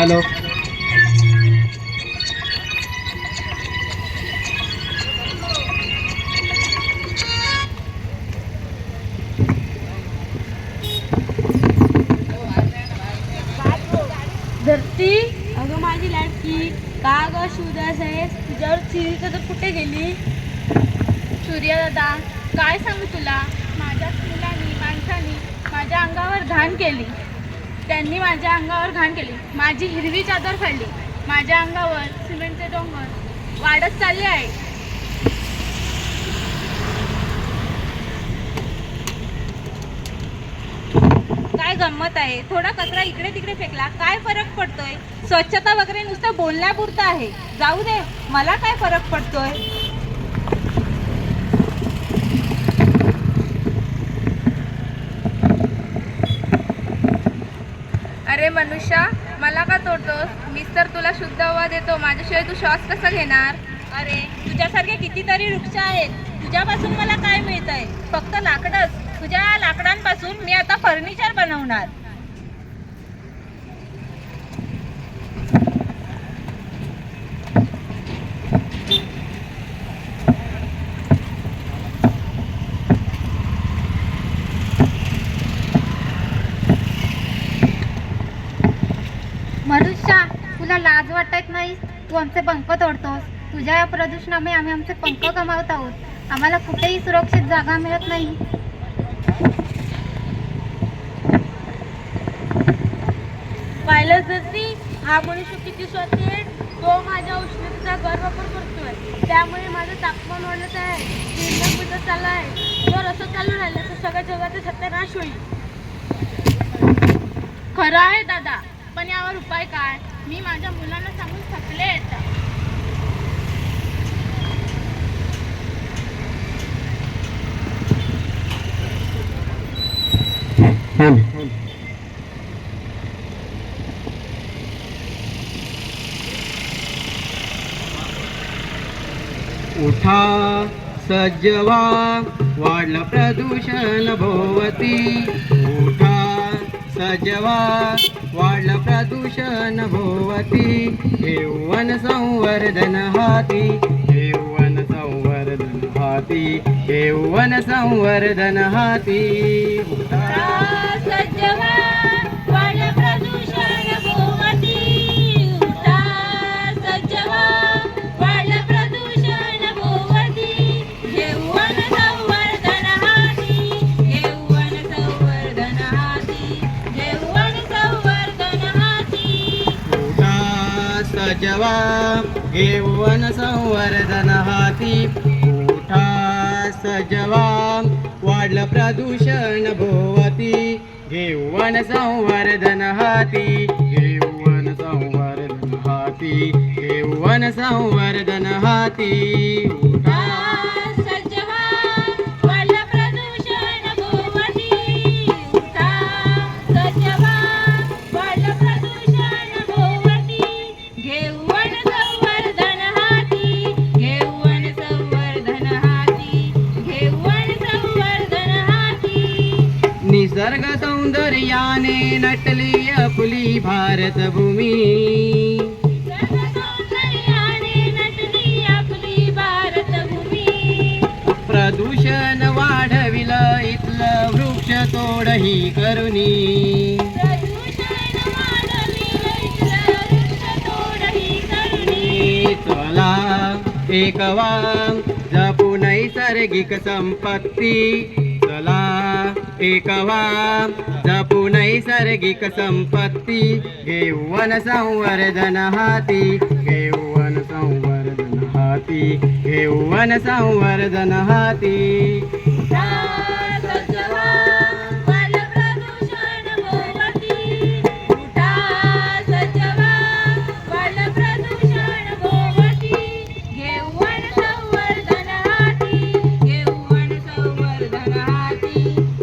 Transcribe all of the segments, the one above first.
Hello. धरती, अगं माझी लाडकी, का ग शिवदास आहेस? तुझ्यावर चिरीचं तर कुठे गेली? सूर्य दादा, काय सांगू तुला? माझ्याच मुलांनी माणसांनी माझ्या अंगावर घाण केली. त्यांनी माझ्या अंगावर घाण केली. माझी हिरवी चादर फाडली. माझ्या अंगावर सिमेंटचे डोंगर वाढत चालले आहे. काय गंमत आहे? थोडा कचरा इकडे तिकडे फेकला काय फरक पडतोय? स्वच्छता वगैरे नुसतं बोलण्यापुरतं आहे. जाऊ दे, मला काय फरक पडतोय? अरे मनुष्या, मला का तोडतोस? मीच तर तुला शुद्ध हवा देतो. माझ्याशिवाय तू श्वास कसा घेणार? अरे, तुझ्यासारखे कितीतरी वृक्ष आहेत. तुझ्यापासून मला काय मिळतंय? फक्त लाकडच. तुझ्या लाकडांपासून मी आता फर्निचर बनवणार. मनुष्या, तुला लाज वाटत नाही? तू आमचे पंख तोडतोस. तुझ्या या प्रदूषणामुळे आम्ही आमचे पंख गमावत आहोत. आम्हाला कुठेही सुरक्षित जागा मिळत नाही. पाहिलं धरती, हा मनुष्य किती स्वार्थी आहे. तो माझ्या उष्णतेचा गैरवापर करतोय. त्यामुळे माझं तापमान वाढत आहे. किरण चालला आहे. जर असं चालू राहिलं तर सगळ्या जगाचा सत्यानाश होईल. खरं आहे दादा, पण यावर उपाय काय? मी माझ्या मुलांना सांगून थकले आता. उठा सज्जवा, वाढलं प्रदूषण भोवती. उठा सज्जवा, वाढलं प्रदूषण भोवती. हेवन संवर्धन हाती, हेवन संवर्धन हाती, हेवन संवर्धन हाती. उठा सज्जवा, वाढलं प्रदूषण भोवती. उठा सज्जवा, वाढलं प्रदूषण भोवती. हेवन संवर्धन हाती, हेवन संवर्धन हाती, हेवन संवर्धन हाती. उठा सज्जवा, हेवन संवर्धन हाती. उठा सज्जवा, वाढलं प्रदूषण भोवती. हेवन संवर्धन हाती, हेवन संवर्धन हाती, हेवन संवर्धन हाती. उठा सज्जवा, वाढलं प्रदूषण भोवती. उठा सज्जवा, वाढलं प्रदूषण भोवती. हेवन संवर्धन हाती, हेवन संवर्धन हाती, हेवन संवर्धन हाती. निसर्ग सौंदर्याने नटली आपली भारतभूमी. सौंदर्याने नटली आपली भारतभूमी. प्रदूषण वाढविलं इथलं वृक्ष तोडही करुनी. प्रदूषण वाढविलं इथलं वृक्षतोडही करुनी. चला एकवा, जपू नैसर्गिक संपत्ती. चला एकवा, जपू नैसर्गिक संपत्ती. हेवन संवर्धन हाती, हेवन संवर्धन हाती, हेवन संवर्धन हाती. उठा सज्जवा, वाढलं प्रदूषण भोवती. उठा सज्जवा, वाढलं प्रदूषण भोवती. हेवन संवर्धन हाती, हेवन संवर्धन हाती,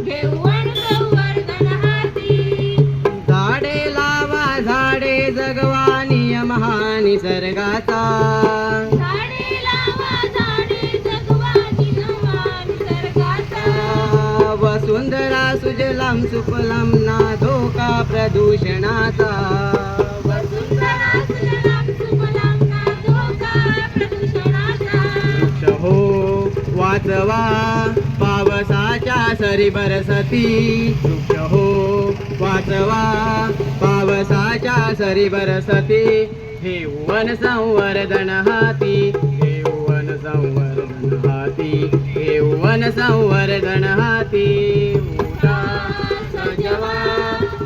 हेवन संवर्धन हाती. झाडे लावा, झाडे जगवा, नियम हा निसर्गाचा. झाडे लावा, झाडे जगवा, नियम निसर्गाचा. वसुंधरा सुजलाम सुफलाम, ना धोका प्रदूषणाचा. वसुंधरा सुजलाम सुफलाम ना धोका प्रदूषणाचा. वृक्ष हो वाचवा पावसाच्या सरी बरसती. वृक्ष हो वाचवा पावसाच्या सरी बरसती. हे वन संवर्धन हाती, हे वन संवर्धन हाती, हे वन संवर्धन हाती. उठा सजवा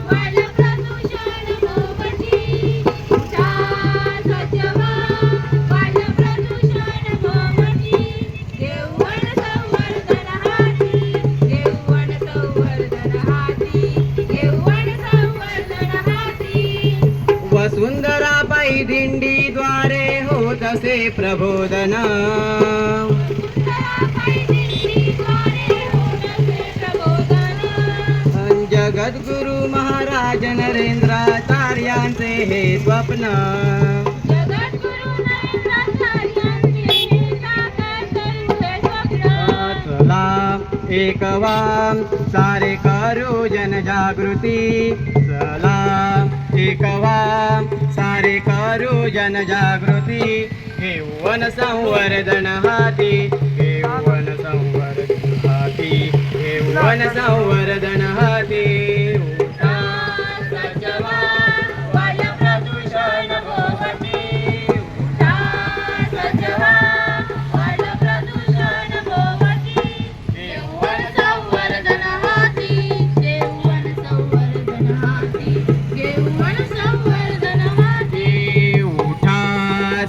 वाढलं प्रदूषण भोवती. उठा सजवा वाढलं प्रदूषण भोवती. देववन संवर्धन हाती, देववन संवर्धन हाती, देववन संवर्धन हाती. वसुंधरा पायी दिंडीद्वारे होत असे प्रबोधन. जगद्गुरु महाराज नरेंद्राचार्यांचे हे स्वप्न. चला एकवा सारे करू जनजागृती. चला एकवा सारे करू जनजागृती. हे वन संवर्धन हाती, हे वन संवर्धन हाती, हे वन संवर्धन हाती. उठा सजवा वाढलं प्रदूषण भोवती. उठा सजवा वाढलं प्रदूषण भोवती. देववन संवर्धन हाती, देववन संवर्धन हाती, देववन संवर्धन हाती. उठा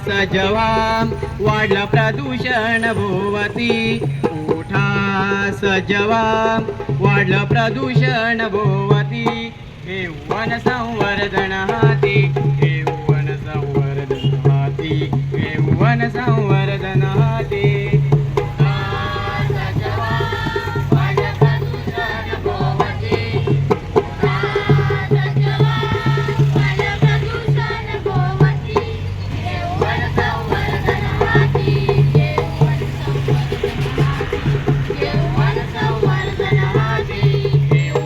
सजवा वाढलं प्रदूषण भोवती. उठा सजवा वाढलं प्रदूषण भोवती. हे वन संवर्धन हाती, हे वन संवर्धन हाती, हे वन संवर्धन हाती. सजवा वाढलं प्रदूषण भोवती. सजवा वाढलं प्रदूषण भोवती. देववन संवर्धन हाती, देववन संवर्धन हाती, देववन संवर्धन हाती,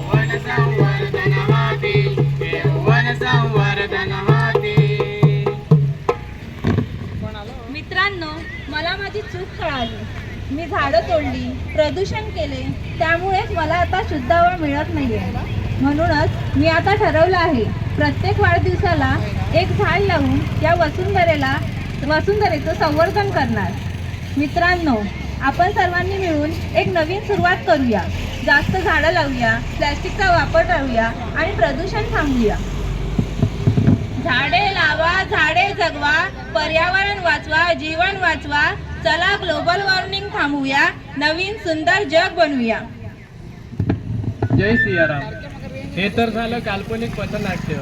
वन संवर्धन हाती, हे वन संवर्धन हाती. मित्रांनो, मला माझी चूक कळाली. मी झाडं तोडली, प्रदूषण केले, त्यामुळेच मला आता शुद्ध हवा मिळत नाहीये. म्हणूनच मी आता ठरवलं आहे, प्रत्येक वाढदिवसाला एक झाड लावून या वसुंधरेचं संवर्धन करणार. मित्रांनो, आपण सर्वांनी मिळून एक नवीन सुरुवात करूया. जास्त झाडं लावूया, प्लॅस्टिकचा वापर टाळूया आणि प्रदूषण थांबवूया. झाडे लावा, झाडे जगवा, पर्यावरण वाचवा, जीवन वाचवा. चला ग्लोबल वॉर्मिंग थांबवूया, नवीन सुंदर जग बनवूया. जय सियाराम. हे तर झालं काल्पनिक पथनाट्य.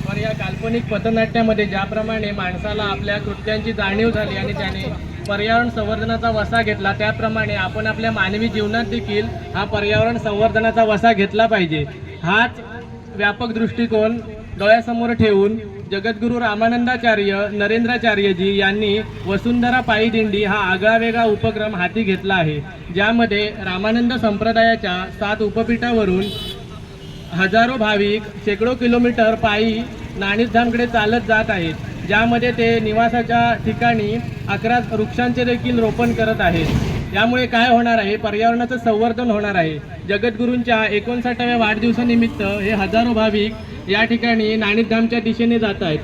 पण या काल्पनिक पथनाट्यामध्ये ज्याप्रमाणे माणसाला आपल्या कृत्यांची जाणीव झाली आणि त्याने पर्यावरण संवर्धनाचा वसा घेतला, त्याप्रमाणे आपण आपल्या मानवी जीवनात देखील हा पर्यावरण संवर्धनाचा वसा घेतला पाहिजे. हाच व्यापक दृष्टिकोन डोळ्यासमोर ठेवून जगद्गुरू रामानंदाचार्य नरेंद्राचार्यजी यांनी वसुंधरा पायी दिंडी हा आगळावेगळा उपक्रम हाती घेतला आहे, ज्यामध्ये रामानंद संप्रदायाच्या 7 उपपीठावरून हजारो भाविक शेकडो किलोमीटर पायी नाणीधामकडे चालत जात आहेत, ज्यामध्ये ते निवासाच्या ठिकाणी 11 वृक्षांचे देखील रोपण करत आहेत. यामुळे काय होणार आहे, पर्यावरणाचं संवर्धन होणार आहे. जगद्गुरूंच्या 59व्या वाढदिवसानिमित्त हे हजारो भाविक या ठिकाणी नाणीधामच्या दिशेने जात आहेत.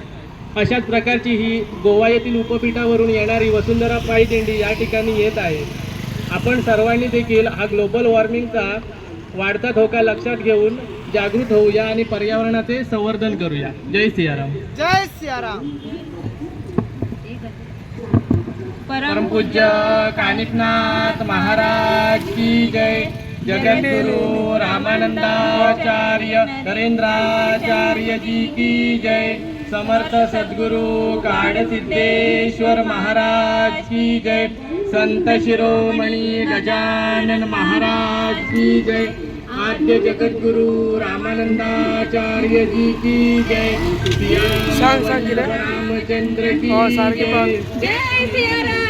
अशाच प्रकारची ही गोवा येथील उपपीठावरून येणारी वसुंधरा पायी दिंडी या ठिकाणी येत आहे. आपण सर्वांनी देखील हा ग्लोबल वॉर्मिंगचा वाढता धोका लक्षात घेऊन जागृत होऊया आणि पर्यावरणाचे संवर्धन करूया. जय सियाराम. जय सियाराम. परमपूज्य कानिकनाथ महाराज की जय. जगद्गुरु रामानंदाचार्य नरेंद्राचार्य जी की जय. समर्थ सद्गुरु काडसिद्धेश्वर महाराज की जय. संत शिरोमणी गजानन महाराज की जय. आद्य जगद्गुरु रामानंदाचार्य जी की जय. रामचंद्र की जय. जय सियाराम.